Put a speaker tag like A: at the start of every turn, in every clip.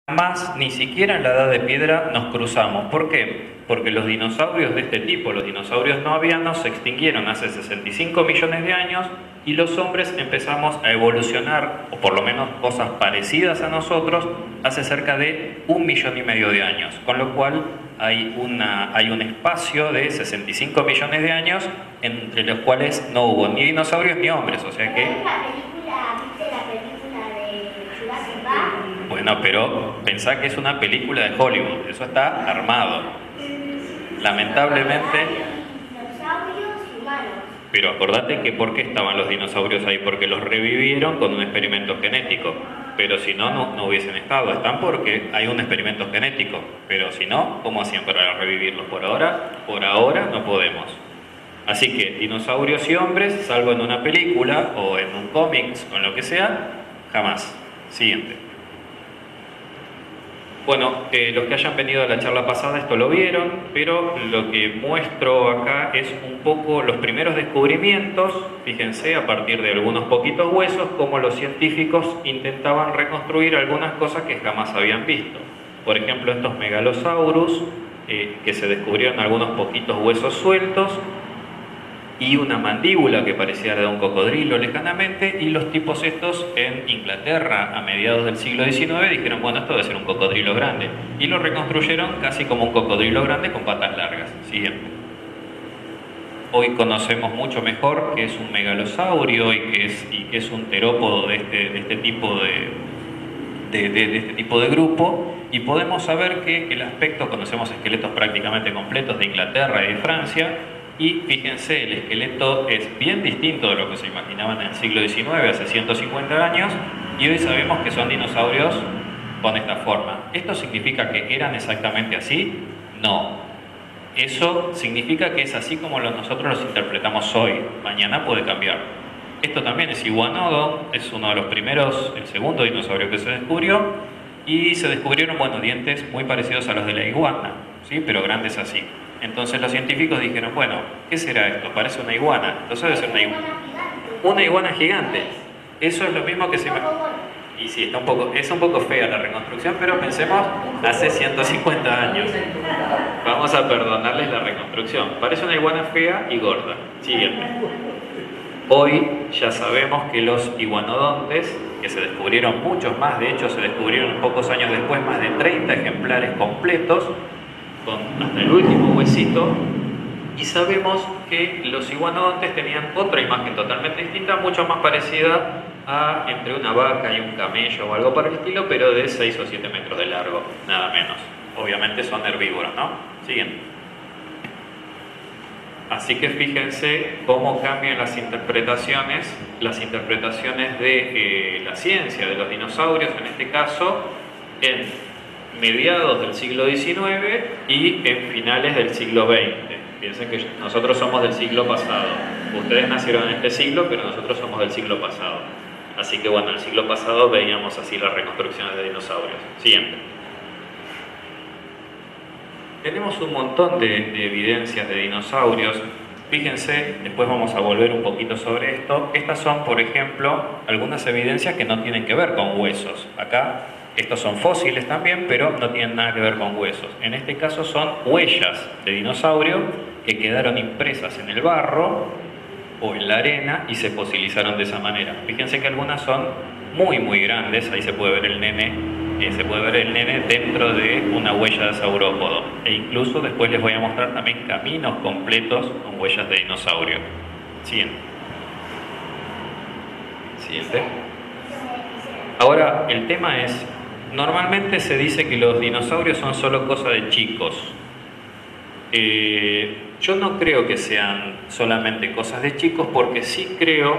A: Jamás, ni siquiera en la edad de piedra, nos cruzamos. ¿Por qué? Porque los dinosaurios de este tipo, los dinosaurios no avianos, se extinguieron hace 65 millones de años y los hombres empezamos a evolucionar, o por lo menos cosas parecidas a nosotros, hace cerca de 1,5 millones de años. Con lo cual hay un espacio de 65 millones de años entre los cuales no hubo ni dinosaurios ni hombres. O sea que...
B: ¿Viste la película de Jurassic Park?
A: Bueno, pero pensá que es una película de Hollywood, eso está armado. Lamentablemente...
B: Dinosaurios y humanos.
A: Pero acordate que ¿por qué estaban los dinosaurios ahí? Porque los revivieron con un experimento genético. Pero si no, no hubiesen estado. Están porque hay un experimento genético. Pero si no, ¿cómo hacían para revivirlos? Por ahora no podemos. Así que dinosaurios y hombres, salvo en una película o en un cómics o en lo que sea, jamás. Siguiente. Bueno, los que hayan venido a la charla pasada esto lo vieron, pero lo que muestro acá es un poco los primeros descubrimientos, fíjense, a partir de algunos poquitos huesos, cómo los científicos intentaban reconstruir algunas cosas que jamás habían visto. Por ejemplo, estos megalosaurus, que se descubrieron algunos poquitos huesos sueltos, y una mandíbula que parecía la de un cocodrilo lejanamente, y los tipos estos en Inglaterra a mediados del siglo XIX dijeron, bueno, esto debe ser un cocodrilo grande, y lo reconstruyeron casi como un cocodrilo grande con patas largas. Siguiente. Hoy conocemos mucho mejor qué es un megalosaurio y qué es un terópodo de este tipo de grupo, y podemos saber que el aspecto, conocemos esqueletos prácticamente completos de Inglaterra y de Francia. Y fíjense, el esqueleto es bien distinto de lo que se imaginaban en el siglo XIX, hace 150 años, y hoy sabemos que son dinosaurios con esta forma. ¿Esto significa que eran exactamente así? No. Eso significa que es así como nosotros los interpretamos hoy. Mañana puede cambiar. Esto también es iguanodon, es uno de los primeros, el segundo dinosaurio que se descubrió, y se descubrieron, bueno, dientes muy parecidos a los de la iguana, ¿sí? Pero grandes así. Entonces los científicos dijeron, bueno, ¿qué será esto? Parece una iguana. Entonces debe ser una iguana gigante. Eso es lo mismo que se... Y sí, es un poco fea la reconstrucción, pero pensemos hace 150 años. Vamos a perdonarles la reconstrucción. Parece una iguana fea y gorda. Siguiente. Hoy ya sabemos que los iguanodontes, que se descubrieron muchos más, de hecho se descubrieron pocos años después más de 30 ejemplares completos, con hasta el último huesito, y sabemos que los iguanodontes tenían otra imagen totalmente distinta, mucho más parecida a entre una vaca y un camello o algo por el estilo, pero de 6 o 7 metros de largo, nada menos. Obviamente son herbívoros, ¿no? Siguiente. Así que fíjense cómo cambian las interpretaciones de la ciencia de los dinosaurios, en este caso, en mediados del siglo XIX y en finales del siglo XX. Piensen que nosotros somos del siglo pasado. Ustedes nacieron en este siglo, pero nosotros somos del siglo pasado. Así que bueno, en el siglo pasado veíamos así las reconstrucciones de dinosaurios. Siguiente. Tenemos un montón de evidencias de dinosaurios. Fíjense, después vamos a volver un poquito sobre esto. Estas son, por ejemplo, algunas evidencias que no tienen que ver con huesos. Acá, estos son fósiles también, pero no tienen nada que ver con huesos. En este caso son huellas de dinosaurio que quedaron impresas en el barro o en la arena y se fosilizaron de esa manera. Fíjense que algunas son muy, muy grandes. Ahí se puede ver el nene. Dentro de una huella de saurópodo, e incluso después les voy a mostrar también caminos completos con huellas de dinosaurio. Siguiente. Ahora, el tema es, normalmente se dice que los dinosaurios son solo cosa de chicos. Yo no creo que sean solamente cosas de chicos, porque sí creo,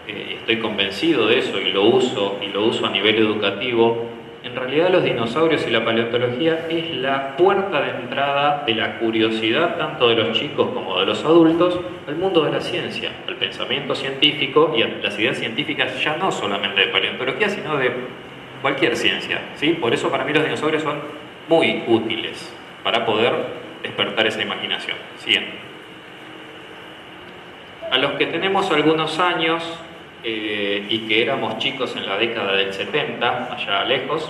A: estoy convencido de eso y lo uso a nivel educativo. En realidad los dinosaurios y la paleontología es la puerta de entrada de la curiosidad tanto de los chicos como de los adultos al mundo de la ciencia, al pensamiento científico y a las ideas científicas, ya no solamente de paleontología, sino de cualquier ciencia, ¿sí? Por eso para mí los dinosaurios son muy útiles para poder despertar esa imaginación. Siguiente. A los que tenemos algunos años y que éramos chicos en la década del 70, allá lejos,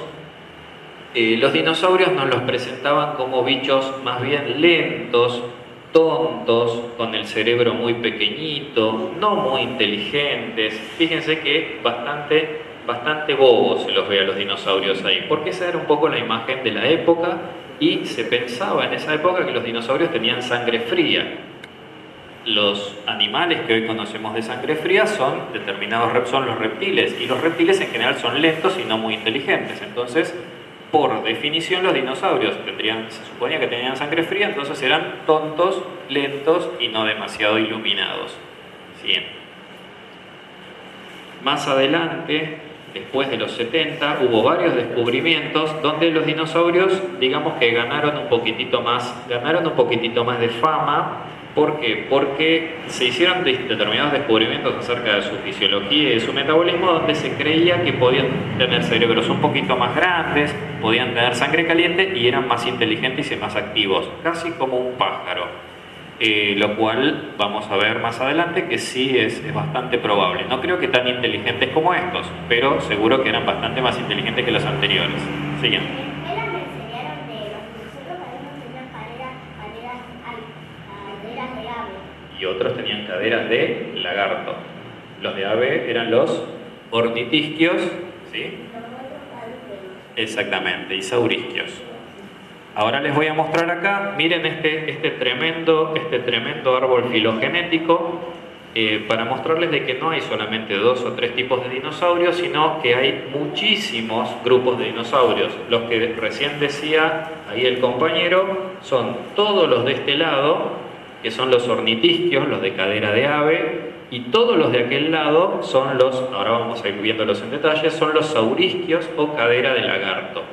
A: Los dinosaurios nos los presentaban como bichos más bien lentos, tontos, con el cerebro muy pequeñito, no muy inteligentes. Fíjense que bastante bobos se los ve a los dinosaurios ahí, porque esa era un poco la imagen de la época y se pensaba en esa época que los dinosaurios tenían sangre fría. Los animales que hoy conocemos de sangre fría son los reptiles, y los reptiles en general son lentos y no muy inteligentes. Entonces, por definición, los dinosaurios se suponía que tenían sangre fría, entonces eran tontos, lentos y no demasiado iluminados. Bien. Más adelante, después de los 70, hubo varios descubrimientos donde los dinosaurios, digamos que ganaron un poquitito más de fama. ¿Por qué? Porque se hicieron determinados descubrimientos acerca de su fisiología y de su metabolismo, donde se creía que podían tener cerebros un poquito más grandes, podían tener sangre caliente y eran más inteligentes y más activos, casi como un pájaro. Lo cual vamos a ver más adelante que sí es bastante probable. No creo que tan inteligentes como estos, pero seguro que eran bastante más inteligentes que los anteriores. Siguiente. Y otros tenían caderas de lagarto. Los de ave eran los ornitisquios, ¿sí? Exactamente, y saurisquios. Ahora les voy a mostrar acá, miren este tremendo árbol filogenético, para mostrarles de que no hay solamente 2 o 3 tipos de dinosaurios, sino que hay muchísimos grupos de dinosaurios. Los que recién decía ahí el compañero son todos los de este lado, que son los ornitisquios, los de cadera de ave, y todos los de aquel lado son ahora vamos a ir viéndolos en detalle, son los saurisquios o cadera de lagarto.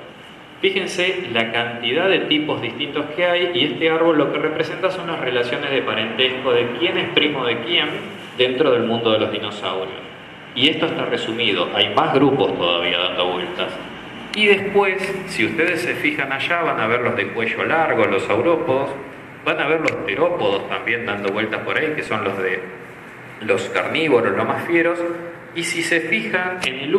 A: Fíjense la cantidad de tipos distintos que hay, y este árbol lo que representa son las relaciones de parentesco de quién es primo de quién dentro del mundo de los dinosaurios. Y esto está resumido, hay más grupos todavía dando vueltas. Y después, si ustedes se fijan allá, van a ver los de cuello largo, los saurópodos, van a ver los terópodos también dando vueltas por ahí, que son los de los carnívoros, los más fieros. Y si se fijan en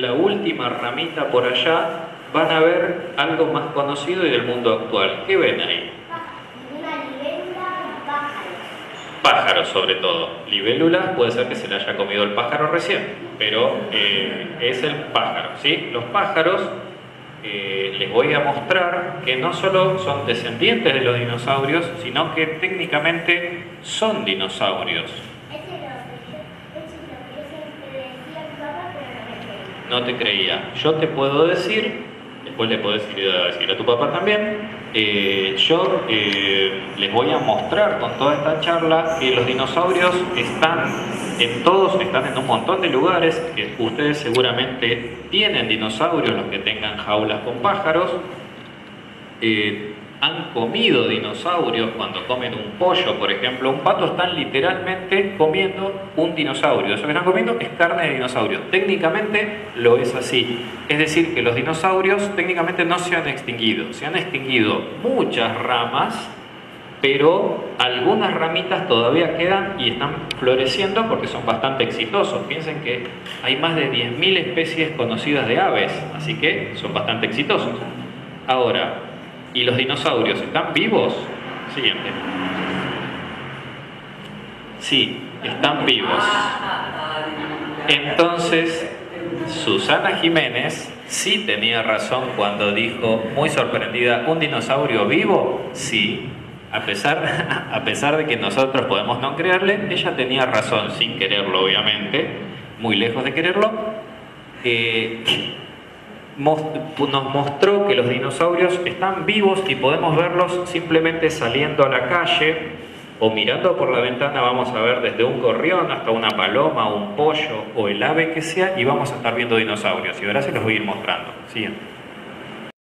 A: la última ramita por allá, van a ver algo más conocido y del mundo actual. ¿Qué ven ahí?
B: Una libélula y pájaros.
A: Pájaros sobre todo. Libélulas puede ser que se le haya comido el pájaro recién, pero es el pájaro, ¿sí? Los pájaros, les voy a mostrar que no solo son descendientes de los dinosaurios, sino que técnicamente son dinosaurios. No te creía. Yo te puedo decir, después le puedes decir a tu papá también, yo les voy a mostrar con toda esta charla que los dinosaurios están en un montón de lugares, que ustedes seguramente tienen dinosaurios, los que tengan jaulas con pájaros, han comido dinosaurios cuando comen un pollo, por ejemplo. Un pato están literalmente comiendo un dinosaurio. Eso que están comiendo es carne de dinosaurio. Técnicamente lo es así. Es decir, que los dinosaurios técnicamente no se han extinguido. Se han extinguido muchas ramas, pero algunas ramitas todavía quedan y están floreciendo porque son bastante exitosos. Piensen que hay más de 10.000 especies conocidas de aves, así que son bastante exitosos. Ahora, ¿y los dinosaurios están vivos? Siguiente. Sí, están vivos. Entonces, Susana Jiménez sí tenía razón cuando dijo, muy sorprendida, ¿un dinosaurio vivo? Sí. A pesar de que nosotros podemos no creerle, ella tenía razón, sin quererlo obviamente, muy lejos de quererlo. Nos mostró que los dinosaurios están vivos y podemos verlos simplemente saliendo a la calle o mirando por la ventana. Vamos a ver desde un gorrión hasta una paloma, un pollo o el ave que sea, y vamos a estar viendo dinosaurios, y ahora se los voy a ir mostrando. Siguiente.